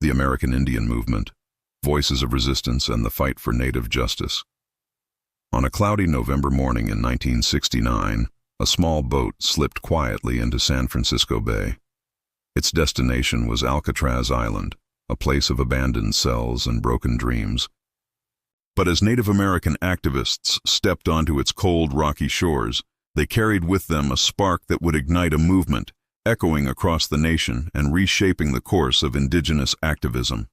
the American Indian Movement, Voices of Resistance and the Fight for Native Justice. On a cloudy November morning in 1969, a small boat slipped quietly into San Francisco Bay. Its destination was Alcatraz Island, a place of abandoned cells and broken dreams. But as Native American activists stepped onto its cold, rocky shores, they carried with them a spark that would ignite a movement, echoing across the nation and reshaping the course of Indigenous activism.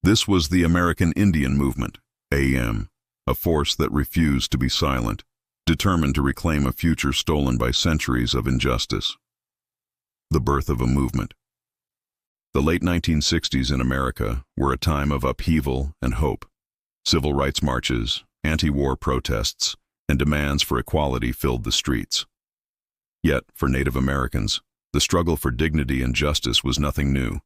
This was the American Indian Movement, AM, a force that refused to be silent, determined to reclaim a future stolen by centuries of injustice. The birth of a movement. The late 1960s in America were a time of upheaval and hope. Civil rights marches, anti-war protests, and demands for equality filled the streets. Yet, for Native Americans, the struggle for dignity and justice was nothing new.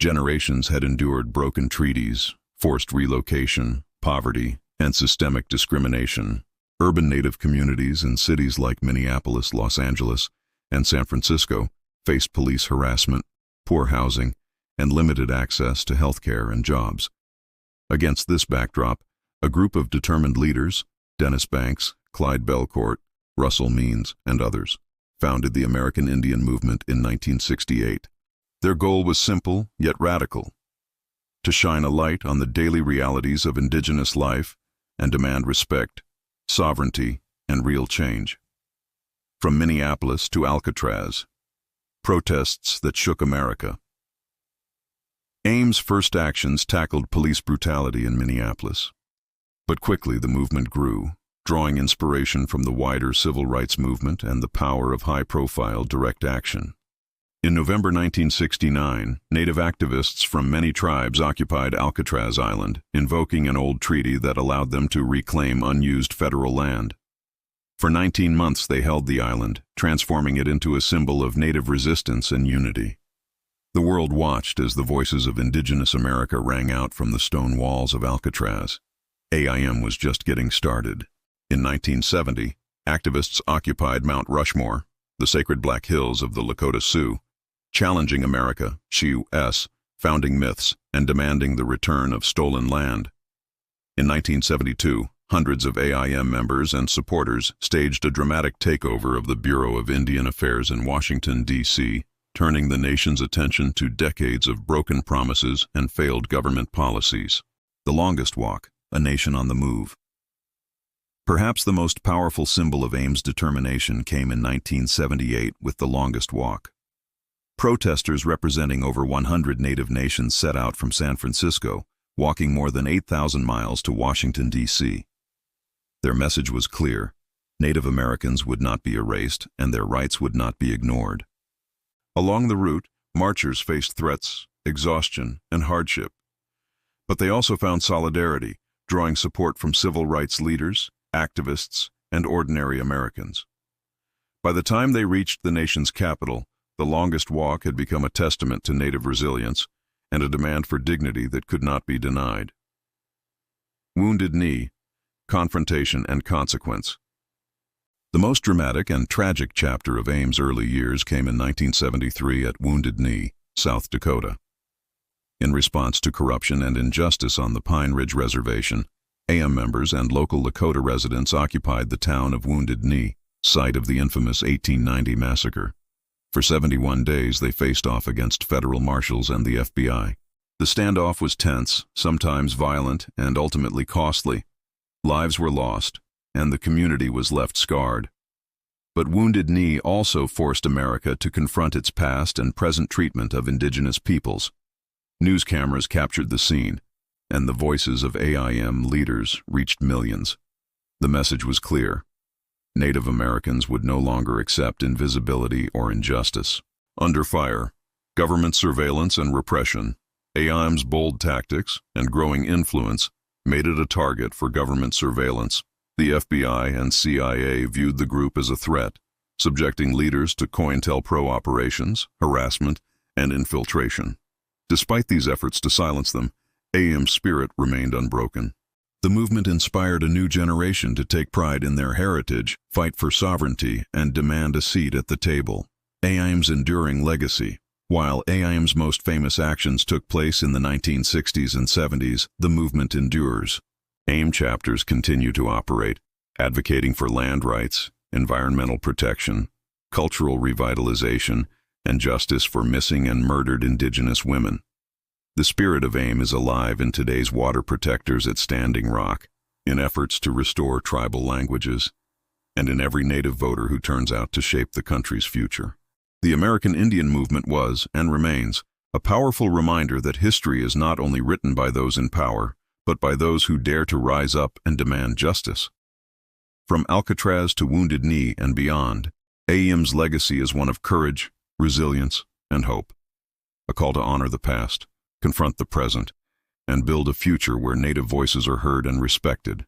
Generations had endured broken treaties, forced relocation, poverty, and systemic discrimination. Urban Native communities in cities like Minneapolis, Los Angeles, and San Francisco faced police harassment, poor housing, and limited access to healthcare and jobs. Against this backdrop, a group of determined leaders, Dennis Banks, Clyde Belcourt, Russell Means, and others, founded the American Indian Movement in 1968. Their goal was simple yet radical: to shine a light on the daily realities of Indigenous life and demand respect, sovereignty, and real change. From Minneapolis to Alcatraz, protests that shook America. AIM's first actions tackled police brutality in Minneapolis. But quickly the movement grew, drawing inspiration from the wider civil rights movement and the power of high-profile direct action. In November 1969, Native activists from many tribes occupied Alcatraz Island, invoking an old treaty that allowed them to reclaim unused federal land. For 19 months they held the island, transforming it into a symbol of Native resistance and unity. The world watched as the voices of Indigenous America rang out from the stone walls of Alcatraz. AIM was just getting started. In 1970, activists occupied Mount Rushmore, the sacred Black Hills of the Lakota Sioux, challenging Sioux-S founding myths and demanding the return of stolen land. In 1972, hundreds of AIM members and supporters staged a dramatic takeover of the Bureau of Indian Affairs in Washington, D.C., turning the nation's attention to decades of broken promises and failed government policies. The Longest Walk, a nation on the move. Perhaps the most powerful symbol of AIM's determination came in 1978 with the Longest Walk. Protesters representing over 100 Native nations set out from San Francisco, walking more than 8,000 miles to Washington, D.C. Their message was clear: Native Americans would not be erased and their rights would not be ignored. Along the route, marchers faced threats, exhaustion, and hardship. But they also found solidarity, drawing support from civil rights leaders, activists, and ordinary Americans. By the time they reached the nation's capital, the Longest Walk had become a testament to Native resilience and a demand for dignity that could not be denied. Wounded Knee, Confrontation and Consequence. The most dramatic and tragic chapter of AIM's early years came in 1973 at Wounded Knee, South Dakota. In response to corruption and injustice on the Pine Ridge Reservation, AIM members and local Lakota residents occupied the town of Wounded Knee, site of the infamous 1890 massacre. For 71 days they faced off against federal marshals and the FBI. The standoff was tense, sometimes violent, and ultimately costly. Lives were lost, and the community was left scarred. But Wounded Knee also forced America to confront its past and present treatment of Indigenous peoples. News cameras captured the scene, and the voices of AIM leaders reached millions. The message was clear: Native Americans would no longer accept invisibility or injustice. Under fire, government surveillance and repression, AIM's bold tactics and growing influence made it a target for government surveillance. The FBI and CIA viewed the group as a threat, subjecting leaders to COINTELPRO operations, harassment, and infiltration. Despite these efforts to silence them, AIM's spirit remained unbroken. The movement inspired a new generation to take pride in their heritage, fight for sovereignty, and demand a seat at the table. AIM's enduring legacy, While AIM's most famous actions took place in the 1960s and 70s, the movement endures. AIM chapters continue to operate, advocating for land rights, environmental protection, cultural revitalization, and justice for missing and murdered Indigenous women. The spirit of AIM is alive in today's water protectors at Standing Rock, in efforts to restore tribal languages, and in every Native voter who turns out to shape the country's future. The American Indian movement was, and remains, a powerful reminder that history is not only written by those in power, but by those who dare to rise up and demand justice. From Alcatraz to Wounded Knee and beyond, AIM's legacy is one of courage, resilience, and hope. A call to honor the past, confront the present, and build a future where Native voices are heard and respected.